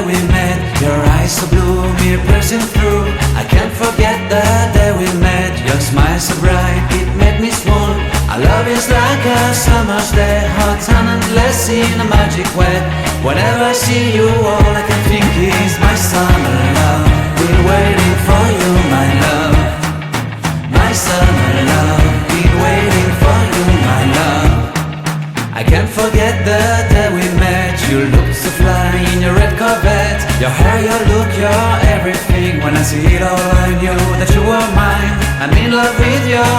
day we met. Your eyes so blue, me piercing through. I can't forget the day we met. Your smile so bright, it made me swoon. Our love is like a summer's day, hot and endless in a magic way. Whenever I see you, all I can think is my summer love. Been waiting for you, my love. My summer love. Been waiting for you, my love. I can't forget the day we met. You looked so fly in your red Corvette. Your hair, your look, your everything. When I see it all, I knew that you were mine. I'm in love with your